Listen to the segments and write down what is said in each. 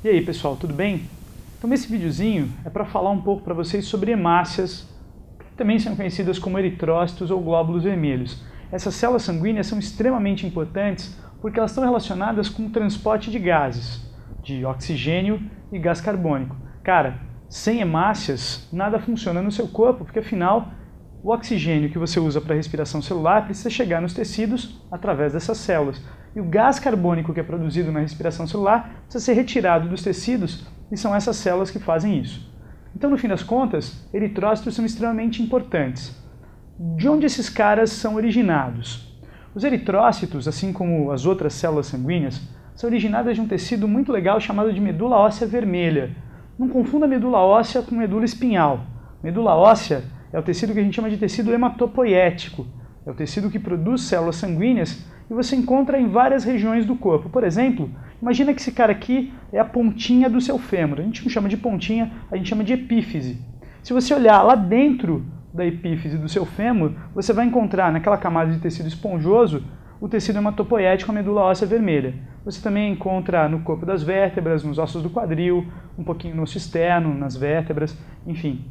E aí pessoal, tudo bem? Então esse videozinho é para falar um pouco para vocês sobre hemácias, que também são conhecidas como eritrócitos ou glóbulos vermelhos. Essas células sanguíneas são extremamente importantes porque elas estão relacionadas com o transporte de gases, de oxigênio e gás carbônico. Cara, sem hemácias nada funciona no seu corpo, porque afinal o oxigênio que você usa para a respiração celular precisa chegar nos tecidos através dessas células. E o gás carbônico que é produzido na respiração celular precisa ser retirado dos tecidos e são essas células que fazem isso. Então, no fim das contas, eritrócitos são extremamente importantes. De onde esses caras são originados? Os eritrócitos, assim como as outras células sanguíneas, são originadas de um tecido muito legal chamado de medula óssea vermelha. Não confunda medula óssea com medula espinhal. Medula óssea é o tecido que a gente chama de tecido hematopoético. É o tecido que produz células sanguíneas e você encontra em várias regiões do corpo. Por exemplo, imagina que esse cara aqui é a pontinha do seu fêmur. A gente não chama de pontinha, a gente chama de epífise. Se você olhar lá dentro da epífise do seu fêmur, você vai encontrar naquela camada de tecido esponjoso o tecido hematopoético, a medula óssea vermelha. Você também encontra no corpo das vértebras, nos ossos do quadril, um pouquinho no osso externo, nas vértebras, enfim.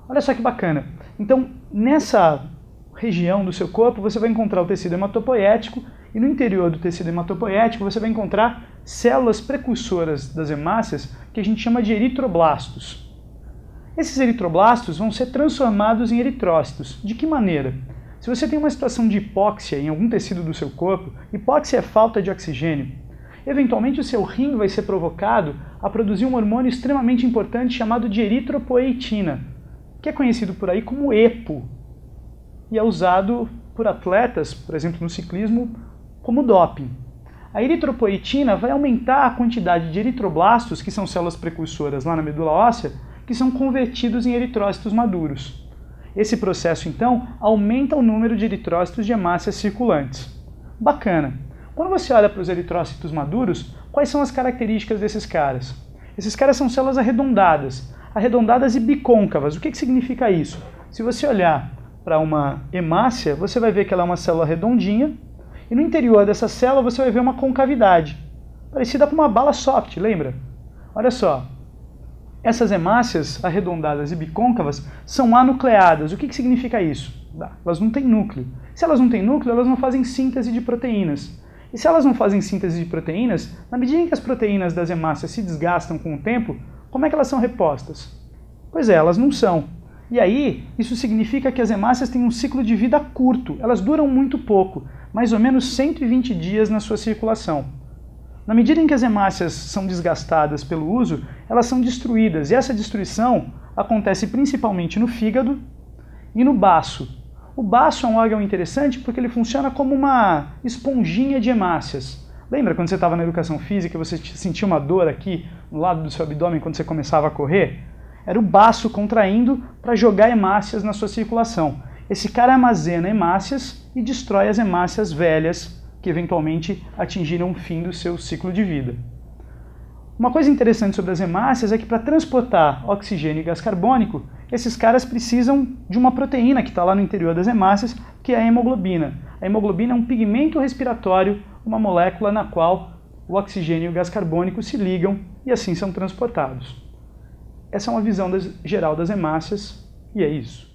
Olha só que bacana. Então, nessa região do seu corpo, você vai encontrar o tecido hematopoético e no interior do tecido hematopoético você vai encontrar células precursoras das hemácias que a gente chama de eritroblastos. Esses eritroblastos vão ser transformados em eritrócitos. De que maneira? Se você tem uma situação de hipóxia em algum tecido do seu corpo, hipóxia é falta de oxigênio, eventualmente o seu rim vai ser provocado a produzir um hormônio extremamente importante chamado de eritropoetina, que é conhecido por aí como EPO, e é usado por atletas, por exemplo no ciclismo, como doping. A eritropoetina vai aumentar a quantidade de eritroblastos, que são células precursoras lá na medula óssea, que são convertidos em eritrócitos maduros. Esse processo, então, aumenta o número de eritrócitos de hemácias circulantes. Bacana! Quando você olha para os eritrócitos maduros, quais são as características desses caras? Esses caras são células arredondadas e bicôncavas. O que significa isso? Se você olhar para uma hemácia, você vai ver que ela é uma célula redondinha, e no interior dessa célula você vai ver uma concavidade, parecida com uma bala soft, lembra? Olha só, essas hemácias arredondadas e bicôncavas são anucleadas. O que significa isso? Elas não têm núcleo. Se elas não têm núcleo, elas não fazem síntese de proteínas. E se elas não fazem síntese de proteínas, na medida em que as proteínas das hemácias se desgastam com o tempo, como é que elas são repostas? Pois é, elas não são. E aí, isso significa que as hemácias têm um ciclo de vida curto, elas duram muito pouco, mais ou menos 120 dias na sua circulação. Na medida em que as hemácias são desgastadas pelo uso, elas são destruídas, e essa destruição acontece principalmente no fígado e no baço. O baço é um órgão interessante porque ele funciona como uma esponjinha de hemácias. Lembra quando você estava na educação física e você sentia uma dor aqui no lado do seu abdômen quando você começava a correr? Era o baço contraindo para jogar hemácias na sua circulação. Esse cara armazena hemácias e destrói as hemácias velhas que eventualmente atingiram o fim do seu ciclo de vida. Uma coisa interessante sobre as hemácias é que para transportar oxigênio e gás carbônico, esses caras precisam de uma proteína que está lá no interior das hemácias, que é a hemoglobina. A hemoglobina é um pigmento respiratório, uma molécula na qual o oxigênio e o gás carbônico se ligam e assim são transportados. Essa é uma visão geral das hemácias, e é isso.